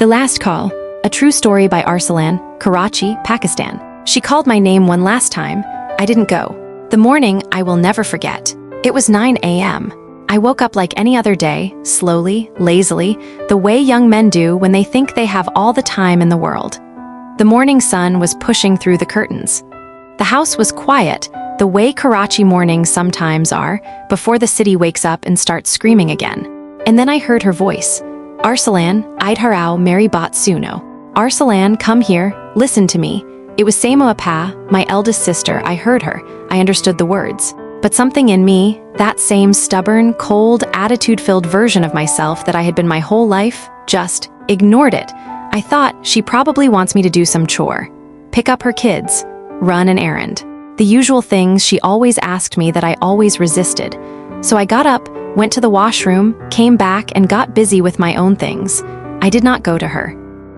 The Last Call, a true story by Arsalan, Karachi, Pakistan. She called my name one last time. I didn't go. The morning I will never forget. It was 9 a.m. I woke up like any other day, slowly, lazily, the way young men do when they think they have all the time in the world. The morning sun was pushing through the curtains. The house was quiet, the way Karachi mornings sometimes are, before the city wakes up and starts screaming again. And then I heard her voice. Arsalan, I'd harao Mary Bat Suno. Arsalan, come here, listen to me. It was Samo Apa, my eldest sister. I heard her. I understood the words. But something in me, that same stubborn, cold, attitude-filled version of myself that I had been my whole life, just ignored it. I thought she probably wants me to do some chore. Pick up her kids. Run an errand. The usual things she always asked me that I always resisted. So I got up, went to the washroom, came back, and got busy with my own things. I did not go to her.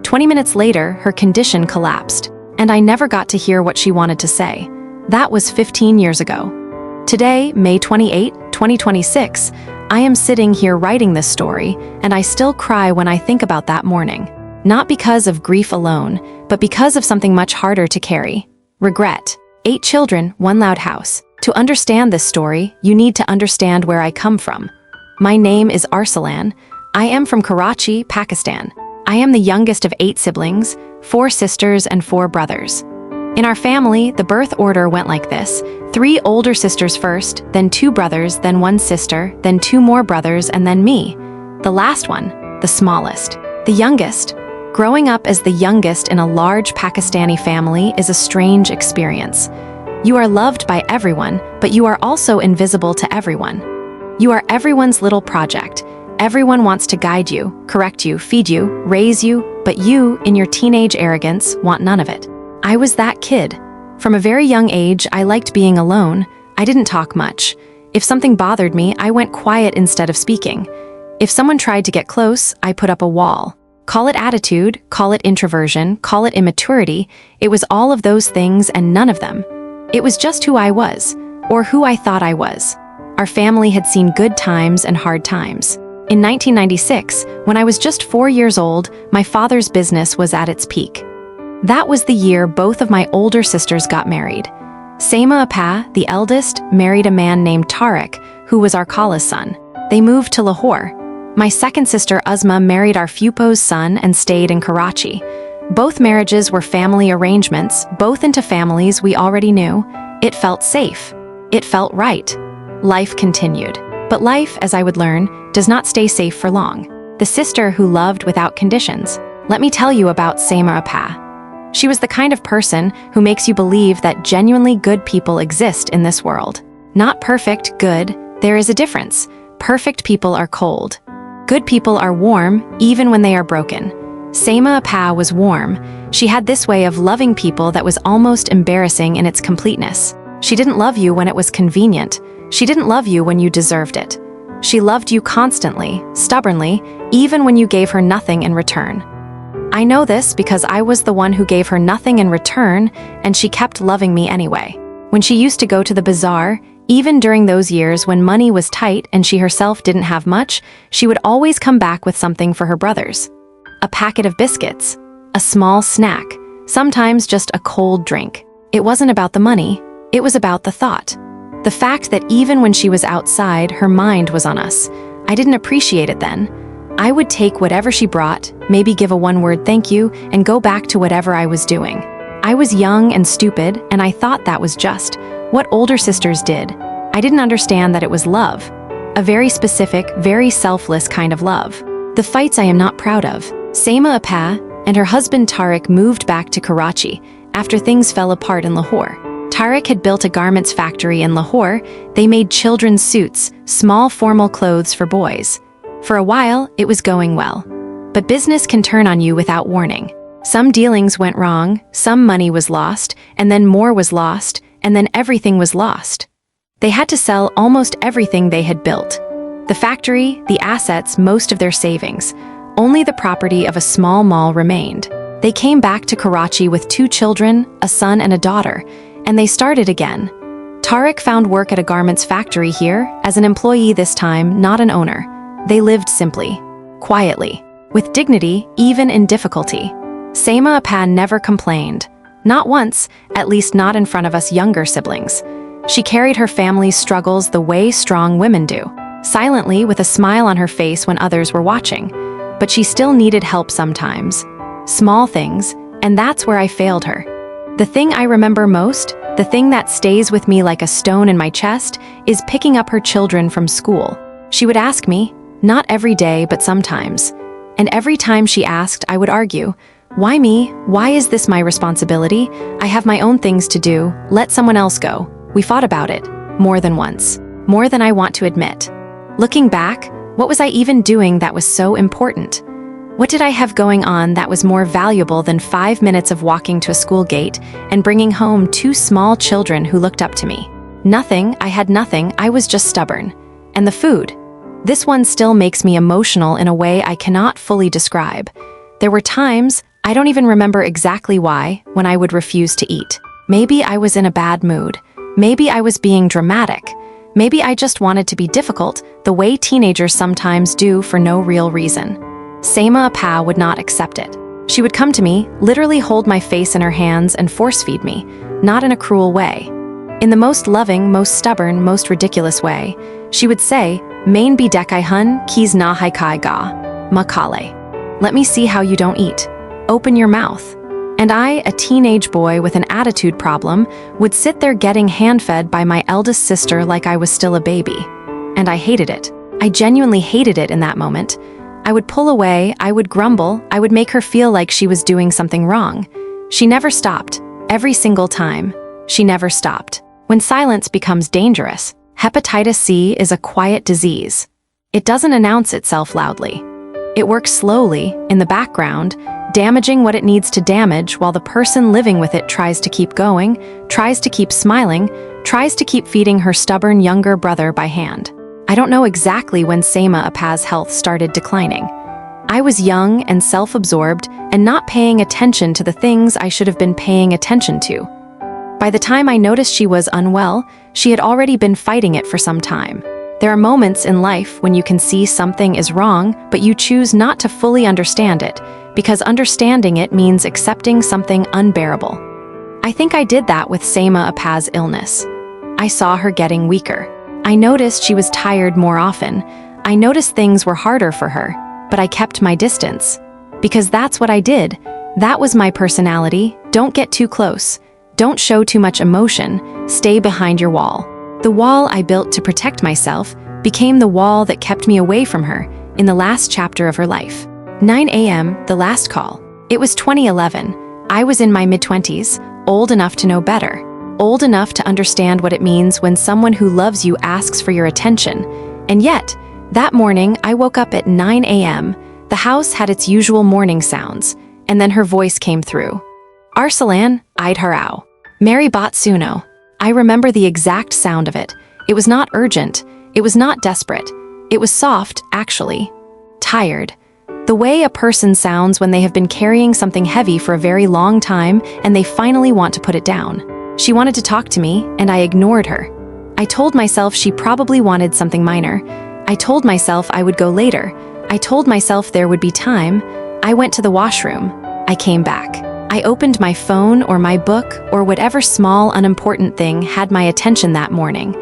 20 minutes later, her condition collapsed, and I never got to hear what she wanted to say. That was 15 years ago. Today, May 28, 2026, I am sitting here writing this story, and I still cry when I think about that morning. Not because of grief alone, but because of something much harder to carry. Regret. 8 children, 1 loud house. To understand this story, you need to understand where I come from. My name is Arsalan. I am from Karachi, Pakistan. I am the youngest of 8 siblings, 4 sisters and 4 brothers. In our family, the birth order went like this: 3 older sisters first, then 2 brothers, then 1 sister, then 2 more brothers, and then me. The last one, the smallest. The youngest. Growing up as the youngest in a large Pakistani family is a strange experience. You are loved by everyone, but you are also invisible to everyone. You are everyone's little project. Everyone wants to guide you, correct you, feed you, raise you, but you, in your teenage arrogance, want none of it. I was that kid. From a very young age, I liked being alone. I didn't talk much. If something bothered me, I went quiet instead of speaking. If someone tried to get close, I put up a wall. Call it attitude, call it introversion, call it immaturity. It was all of those things and none of them. It was just who I was, or who I thought I was. Our family had seen good times and hard times. In 1996, when I was just 4 years old, my father's business was at its peak. That was the year both of my older sisters got married. Samo Apa, the eldest, married a man named Tariq, who was our CALLA's son. They moved to Lahore. My second sister Uzma married our Fupo's son and stayed in Karachi. Both marriages were family arrangements, both into families we already knew. It felt safe. It felt right. Life continued. But life, as I would learn, does not stay safe for long. The sister who loved without conditions. Let me tell you about Samo Apa. She was the kind of person who makes you believe that genuinely good people exist in this world. Not perfect, good. There is a difference. Perfect people are cold. Good people are warm, even when they are broken. Samo Apa was warm. She had this way of loving people that was almost embarrassing in its completeness. She didn't love you when it was convenient. She didn't love you when you deserved it. She loved you constantly, stubbornly, even when you gave her nothing in return. I know this because I was the one who gave her nothing in return, and she kept loving me anyway. When she used to go to the bazaar, even during those years when money was tight and she herself didn't have much, she would always come back with something for her brothers. A packet of biscuits, a small snack, sometimes just a cold drink. It wasn't about the money, it was about the thought. The fact that even when she was outside, her mind was on us. I didn't appreciate it then. I would take whatever she brought, maybe give a one-word thank you, and go back to whatever I was doing. I was young and stupid, and I thought that was just what older sisters did. I didn't understand that it was love. A very specific, very selfless kind of love. The fights I am not proud of. Samo Apa and her husband Tariq moved back to Karachi after things fell apart in Lahore. Tariq had built a garments factory in Lahore. They made children's suits, small formal clothes for boys. For a while, it was going well. But business can turn on you without warning. Some dealings went wrong, some money was lost, and then more was lost, and then everything was lost. They had to sell almost everything they had built. The factory, the assets, most of their savings. Only the property of a small mall remained. They came back to Karachi with 2 children, a son and a daughter, and they started again. Tariq found work at a garments factory here, as an employee this time, not an owner. They lived simply, quietly. with dignity even in difficulty. Seima Apa never complained. Not once, at least not in front of us younger siblings. She carried her family's struggles the way strong women do, silently with a smile on her face when others were watching. But she still needed help sometimes. Small things, and that's where I failed her. The thing I remember most, the thing that stays with me like a stone in my chest, is picking up her children from school. She would ask me, not every day but sometimes. And every time she asked, I would argue, why me? Why is this my responsibility? I have my own things to do, let someone else go. We fought about it, more than once, more than I want to admit. Looking back, what was I even doing that was so important? What did I have going on that was more valuable than 5 minutes of walking to a school gate and bringing home 2 small children who looked up to me? Nothing, I had nothing, I was just stubborn. And the food. This one still makes me emotional in a way I cannot fully describe. There were times, I don't even remember exactly why, when I would refuse to eat. Maybe I was in a bad mood. Maybe I was being dramatic. Maybe I just wanted to be difficult, the way teenagers sometimes do for no real reason. Seima Apa would not accept it. She would come to me, literally hold my face in her hands and force-feed me, not in a cruel way. In the most loving, most stubborn, most ridiculous way, she would say, "Main bi dekai hun, kis na hai kai ga, ma kale." Let me see how you don't eat. Open your mouth. And I, a teenage boy with an attitude problem, would sit there getting hand-fed by my eldest sister like I was still a baby. And I hated it. I genuinely hated it in that moment. I would pull away, I would grumble, I would make her feel like she was doing something wrong. She never stopped. Every single time. She never stopped. When silence becomes dangerous, hepatitis C is a quiet disease. It doesn't announce itself loudly. It works slowly, in the background, damaging what it needs to damage while the person living with it tries to keep going, tries to keep smiling, tries to keep feeding her stubborn younger brother by hand. I don't know exactly when Seima Apa's health started declining. I was young and self-absorbed and not paying attention to the things I should have been paying attention to. By the time I noticed she was unwell, she had already been fighting it for some time. There are moments in life when you can see something is wrong, but you choose not to fully understand it, because understanding it means accepting something unbearable. I think I did that with Seima Apa's illness. I saw her getting weaker. I noticed she was tired more often. I noticed things were harder for her, but I kept my distance. Because that's what I did. That was my personality. Don't get too close. Don't show too much emotion. Stay behind your wall. The wall I built to protect myself became the wall that kept me away from her in the last chapter of her life. 9 a.m., the last call. It was 2011. I was in my mid-20s, old enough to know better. Old enough to understand what it means when someone who loves you asks for your attention. And yet, that morning, I woke up at 9 a.m. The house had its usual morning sounds, and then her voice came through. Arsalan, I'd harao. Mary Batsuno. I remember the exact sound of it. It was not urgent. It was not desperate. It was soft, actually. Tired. The way a person sounds when they have been carrying something heavy for a very long time and they finally want to put it down. She wanted to talk to me, and I ignored her. I told myself she probably wanted something minor. I told myself I would go later. I told myself there would be time. I went to the washroom. I came back. I opened my phone or my book or whatever small, unimportant thing had my attention that morning.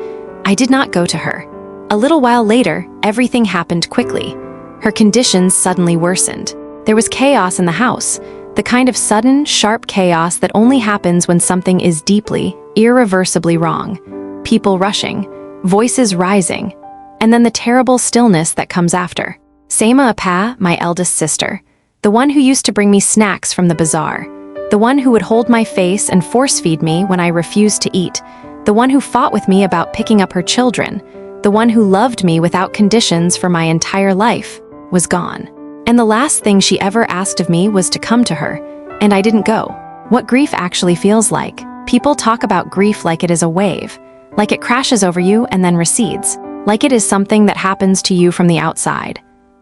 I did not go to her. A little while later, everything happened quickly. Her conditions suddenly worsened. There was chaos in the house. The kind of sudden, sharp chaos that only happens when something is deeply, irreversibly wrong. People rushing, voices rising, and then the terrible stillness that comes after. Seima Apa, my eldest sister, the one who used to bring me snacks from the bazaar, the one who would hold my face and force-feed me when I refused to eat, the one who fought with me about picking up her children, the one who loved me without conditions for my entire life, was gone. And the last thing she ever asked of me was to come to her, and I didn't go. What grief actually feels like. People talk about grief like it is a wave, like it crashes over you and then recedes, like it is something that happens to you from the outside.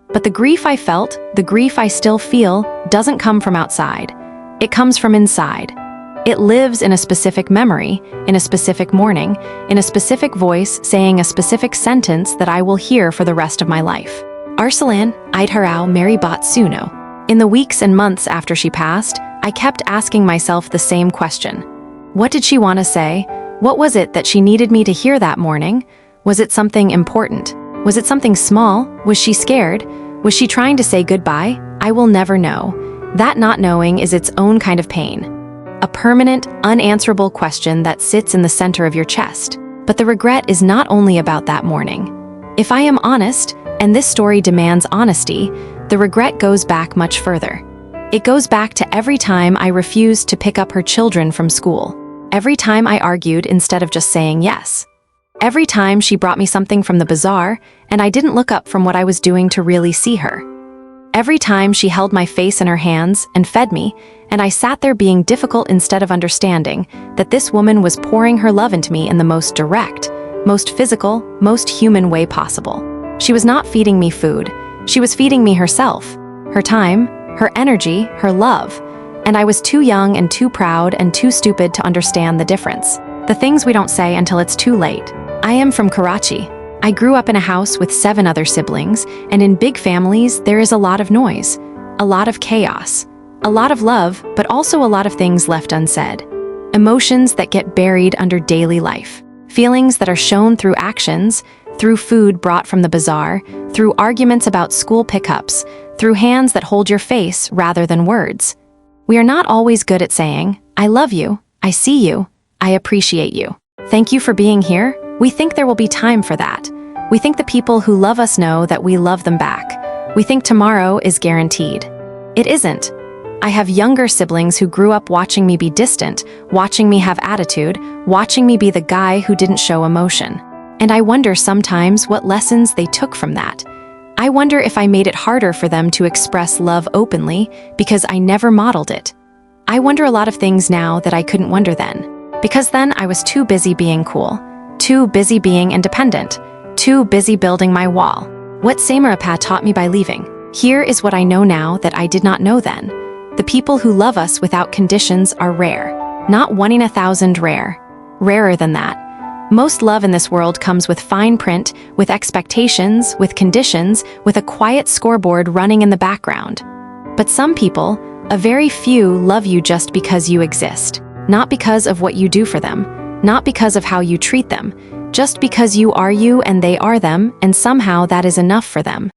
But the grief I felt, the grief I still feel, doesn't come from outside. It comes from inside. It lives in a specific memory, in a specific morning, in a specific voice saying a specific sentence that I will hear for the rest of my life. Arsalan, Idharau Mary Bot Suno. In the weeks and months after she passed, I kept asking myself the same question. What did she want to say? What was it that she needed me to hear that morning? Was it something important? Was it something small? Was she scared? Was she trying to say goodbye? I will never know. That not knowing is its own kind of pain. A permanent, unanswerable question that sits in the center of your chest. But the regret is not only about that morning. If I am honest, and this story demands honesty, the regret goes back much further. It goes back to every time I refused to pick up her children from school. Every time I argued instead of just saying yes. Every time she brought me something from the bazaar, and I didn't look up from what I was doing to really see her. Every time she held my face in her hands and fed me, and I sat there being difficult instead of understanding that this woman was pouring her love into me in the most direct, most physical, most human way possible. She was not feeding me food. She was feeding me herself, her time, her energy, her love. And I was too young and too proud and too stupid to understand the difference. The things we don't say until it's too late. I am from Karachi. I grew up in a house with 7 other siblings, and in big families, there is a lot of noise, a lot of chaos, a lot of love, but also a lot of things left unsaid. Emotions that get buried under daily life. Feelings that are shown through actions, through food brought from the bazaar, through arguments about school pickups, through hands that hold your face rather than words. We are not always good at saying, I love you, I see you, I appreciate you. Thank you for being here. We think there will be time for that. We think the people who love us know that we love them back. We think tomorrow is guaranteed. It isn't. I have younger siblings who grew up watching me be distant, watching me have attitude, watching me be the guy who didn't show emotion. And I wonder sometimes what lessons they took from that. I wonder if I made it harder for them to express love openly because I never modeled it. I wonder a lot of things now that I couldn't wonder then. Because then I was too busy being cool, too busy being independent, too busy building my wall. What Samarapa taught me by leaving. Here is what I know now that I did not know then. The people who love us without conditions are rare. Not 1 in 1,000 rare. Rarer than that. Most love in this world comes with fine print, with expectations, with conditions, with a quiet scoreboard running in the background. But some people, a very few, love you just because you exist. Not because of what you do for them. Not because of how you treat them. Just because you are you and they are them, and somehow that is enough for them.